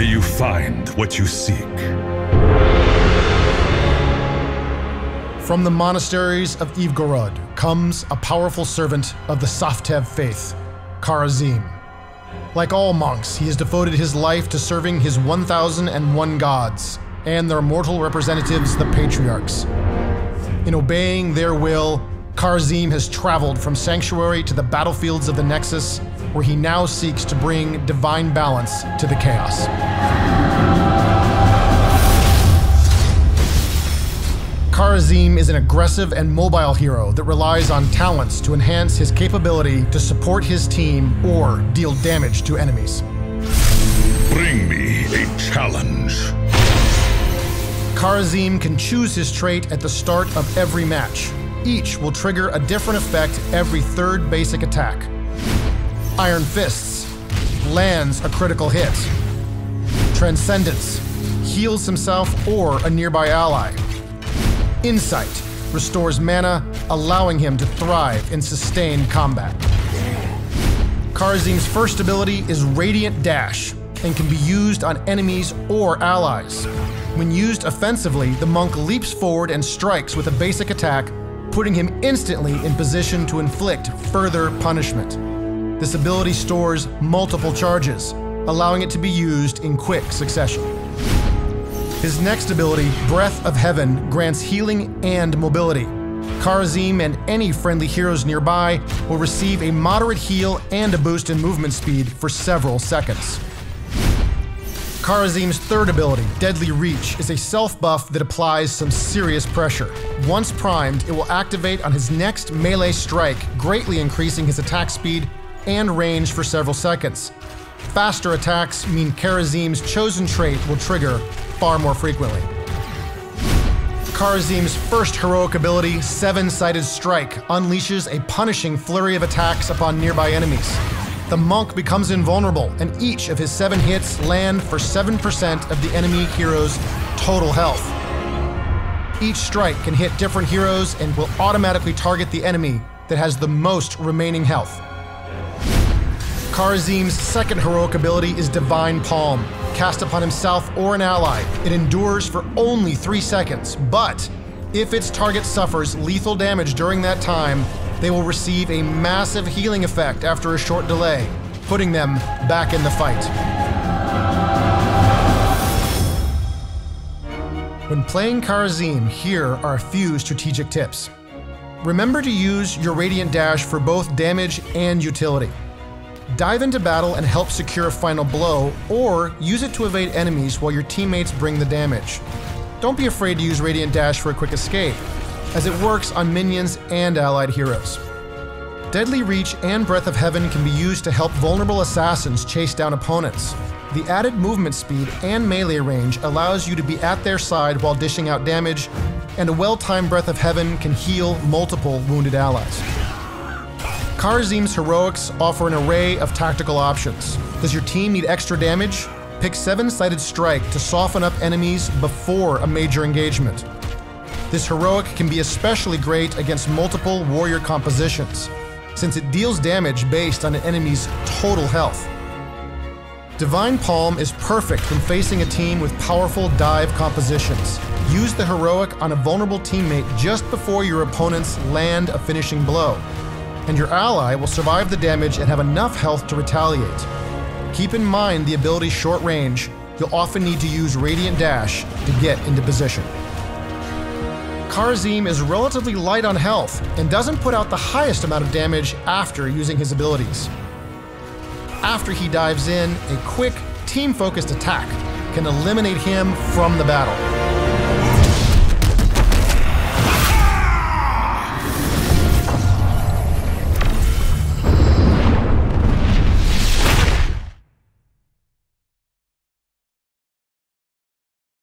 May you find what you seek. From the monasteries of Ivgorod comes a powerful servant of the Saftev faith, Kharazim. Like all monks, he has devoted his life to serving his 1001 gods and their mortal representatives, the patriarchs. In obeying their will, Kharazim has traveled from Sanctuary to the battlefields of the Nexus, where he now seeks to bring divine balance to the chaos. Kharazim is an aggressive and mobile hero that relies on talents to enhance his capability to support his team or deal damage to enemies. Bring me a challenge. Kharazim can choose his trait at the start of every match. Each will trigger a different effect every third basic attack. Iron Fists lands a critical hit. Transcendence heals himself or a nearby ally. Insight restores mana, allowing him to thrive in sustained combat. Kharazim's first ability is Radiant Dash and can be used on enemies or allies. When used offensively, the monk leaps forward and strikes with a basic attack, putting him instantly in position to inflict further punishment. This ability stores multiple charges, allowing it to be used in quick succession. His next ability, Breath of Heaven, grants healing and mobility. Kharazim and any friendly heroes nearby will receive a moderate heal and a boost in movement speed for several seconds. Kharazim's third ability, Deadly Reach, is a self-buff that applies some serious pressure. Once primed, it will activate on his next melee strike, greatly increasing his attack speed and range for several seconds. Faster attacks mean Kharazim's chosen trait will trigger far more frequently. Kharazim's first heroic ability, Seven-Sided Strike, unleashes a punishing flurry of attacks upon nearby enemies. The monk becomes invulnerable, and each of his 7 hits land for 7% of the enemy hero's total health. Each strike can hit different heroes and will automatically target the enemy that has the most remaining health. Kharazim's second heroic ability is Divine Palm. Cast upon himself or an ally, it endures for only 3 seconds, but if its target suffers lethal damage during that time, they will receive a massive healing effect after a short delay, putting them back in the fight. When playing Kharazim, here are a few strategic tips. Remember to use your Radiant Dash for both damage and utility. Dive into battle and help secure a final blow, or use it to evade enemies while your teammates bring the damage. Don't be afraid to use Radiant Dash for a quick escape, as it works on minions and allied heroes. Deadly Reach and Breath of Heaven can be used to help vulnerable assassins chase down opponents. The added movement speed and melee range allows you to be at their side while dishing out damage, and a well-timed Breath of Heaven can heal multiple wounded allies. Kharazim's heroics offer an array of tactical options. Does your team need extra damage? Pick Seven-Sided Strike to soften up enemies before a major engagement. This heroic can be especially great against multiple warrior compositions, since it deals damage based on an enemy's total health. Divine Palm is perfect when facing a team with powerful dive compositions. Use the heroic on a vulnerable teammate just before your opponents land a finishing blow, and your ally will survive the damage and have enough health to retaliate. Keep in mind the ability's short range. You'll often need to use Radiant Dash to get into position. Kharazim is relatively light on health and doesn't put out the highest amount of damage after using his abilities. After he dives in, a quick, team-focused attack can eliminate him from the battle.